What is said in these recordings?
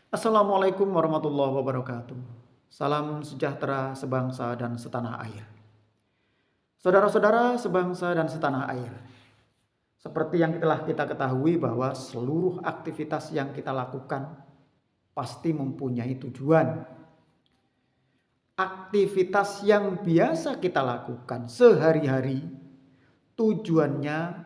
Assalamualaikum warahmatullahi wabarakatuh. Salam sejahtera sebangsa dan setanah air. Saudara-saudara sebangsa dan setanah air. Seperti yang telah kita ketahui bahwa seluruh aktivitas yang kita lakukan pasti mempunyai tujuan. Aktivitas yang biasa kita lakukan sehari-hari tujuannya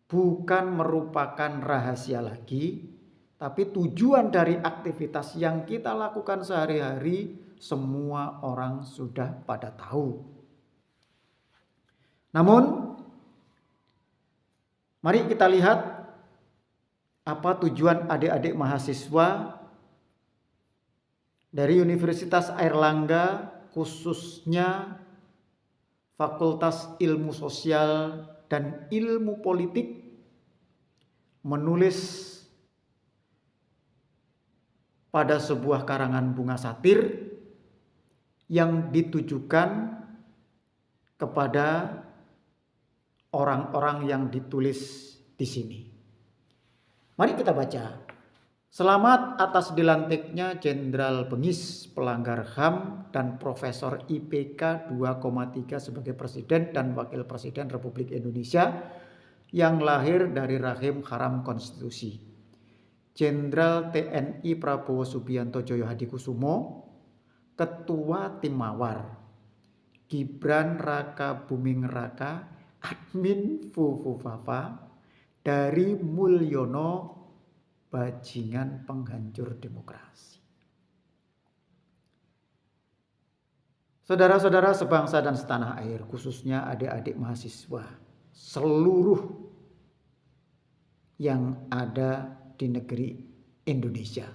bukan merupakan rahasia lagi, tapi tujuan dari aktivitas yang kita lakukan sehari-hari semua orang sudah pada tahu. Namun, mari kita lihat apa tujuan adik-adik mahasiswa dari Universitas Airlangga, khususnya Fakultas Ilmu Sosial dan Ilmu Politik, menulis pada sebuah karangan bunga satir yang ditujukan kepada orang-orang yang ditulis di sini. Mari kita baca. Selamat atas dilantiknya Jenderal Bengis pelanggar HAM dan Profesor IPK 2,3 sebagai Presiden dan Wakil Presiden Republik Indonesia yang lahir dari rahim haram konstitusi. Jenderal TNI Prabowo Subianto Joyo Hadikusumo, Ketua Tim Mawar, Gibran Raka Buming Raka, Admin Fufufafa, dari Mulyono, bajingan penghancur demokrasi. Saudara-saudara sebangsa dan setanah air, khususnya adik-adik mahasiswa, seluruh yang ada di negeri Indonesia.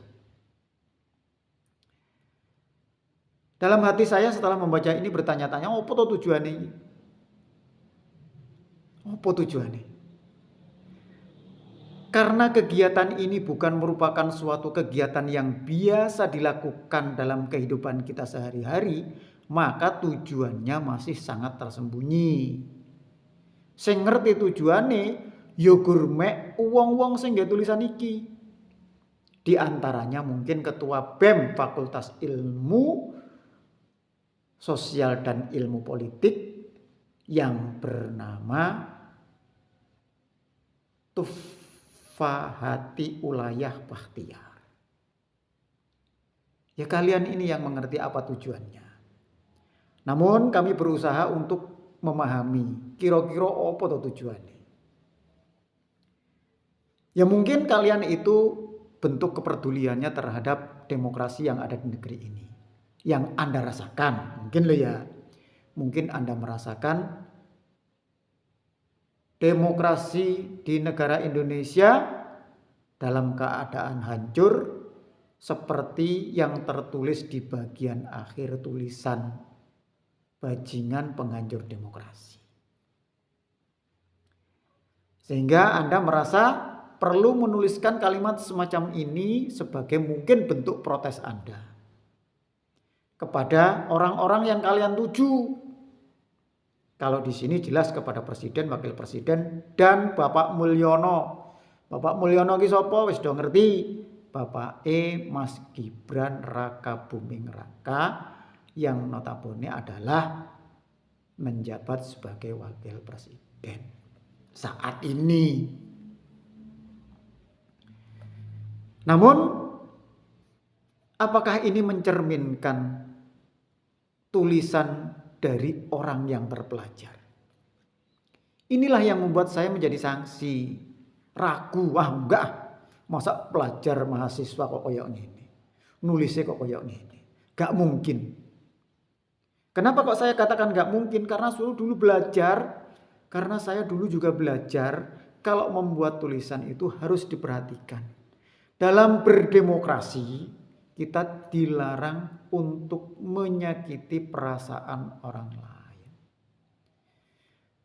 Dalam hati saya setelah membaca ini bertanya-tanya, apa tujuannya? Apa tujuannya? Karena kegiatan ini bukan merupakan suatu kegiatan yang biasa dilakukan dalam kehidupan kita sehari-hari, maka tujuannya masih sangat tersembunyi. Sing ngerti tujuannya, ya gurmek wong-wong sing nggih tulisan iki. Di antaranya mungkin Ketua BEM Fakultas Ilmu Sosial dan Ilmu Politik yang bernama Tufahati Ulayah Bakhtiar. Ya kalian ini yang mengerti apa tujuannya. Namun kami berusaha untuk memahami kira-kira apa tujuannya. Ya mungkin kalian itu bentuk kepeduliannya terhadap demokrasi yang ada di negeri ini. Yang Anda rasakan, mungkin loh ya. Mungkin Anda merasakan demokrasi di negara Indonesia dalam keadaan hancur seperti yang tertulis di bagian akhir tulisan bajingan penghancur demokrasi. Sehingga Anda merasa perlu menuliskan kalimat semacam ini sebagai mungkin bentuk protes Anda kepada orang-orang yang kalian tuju. Kalau di sini jelas kepada Presiden, Wakil Presiden, dan Bapak Mulyono. Bapak Mulyono ki sapa? Wis do ngerti. Bapak Mas Gibran Raka Buming Raka yang notabene adalah menjabat sebagai Wakil Presiden saat ini. Namun, apakah ini mencerminkan tulisan dari orang yang terpelajar? Inilah yang membuat saya menjadi sanksi, ragu. Enggak, masa pelajar mahasiswa kok koyok ini, nulisnya kok koyok ini, gak mungkin. Kenapa kok saya katakan gak mungkin? Karena saya dulu belajar, karena saya dulu juga belajar kalau membuat tulisan itu harus diperhatikan. Dalam berdemokrasi, kita dilarang untuk menyakiti perasaan orang lain.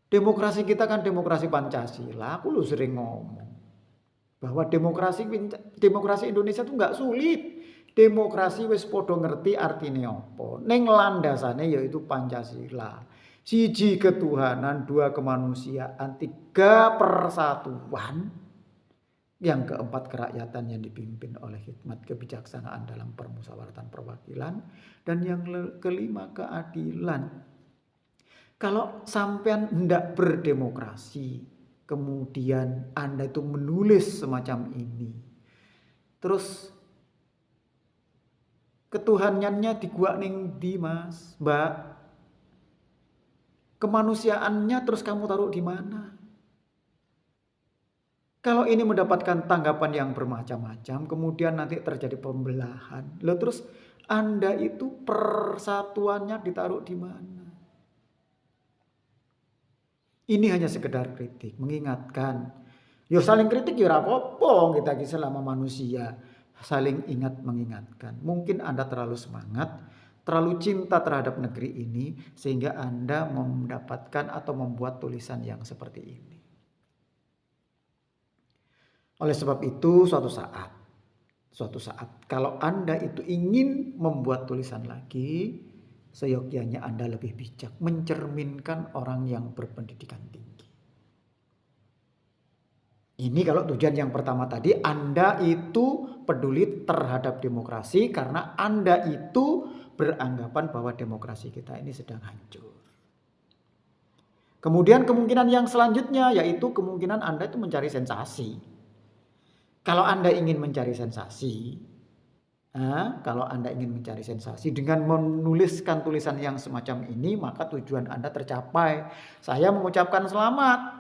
Demokrasi kita kan demokrasi Pancasila. Aku lu sering ngomong bahwa demokrasi Indonesia itu nggak sulit. Demokrasi wis podo ngerti artinya apa. Ning landasane yaitu Pancasila. Siji ketuhanan, dua kemanusiaan, tiga persatuan. Yang keempat, kerakyatan yang dipimpin oleh hikmat kebijaksanaan dalam permusyawaratan perwakilan. Dan yang kelima, keadilan. Kalau sampean hendak berdemokrasi, kemudian Anda itu menulis semacam ini, terus ketuhanannya diguak ning di Mas, Mbak. Kemanusiaannya terus kamu taruh di mana? Kalau ini mendapatkan tanggapan yang bermacam-macam, kemudian nanti terjadi pembelahan. Loh, terus Anda itu persatuannya ditaruh di mana? Ini hanya sekedar kritik, mengingatkan. Ya saling kritik ya apa-apa, kita selama manusia. Saling ingat mengingatkan. Mungkin Anda terlalu semangat, terlalu cinta terhadap negeri ini, sehingga Anda mendapatkan atau membuat tulisan yang seperti ini. Oleh sebab itu suatu saat kalau Anda itu ingin membuat tulisan lagi, seyogyanya Anda lebih bijak, mencerminkan orang yang berpendidikan tinggi. Ini kalau tujuan yang pertama tadi, Anda itu peduli terhadap demokrasi karena Anda itu beranggapan bahwa demokrasi kita ini sedang hancur. Kemudian kemungkinan yang selanjutnya yaitu kemungkinan Anda itu mencari sensasi. Kalau Anda ingin mencari sensasi, dengan menuliskan tulisan yang semacam ini, maka tujuan Anda tercapai. Saya mengucapkan selamat.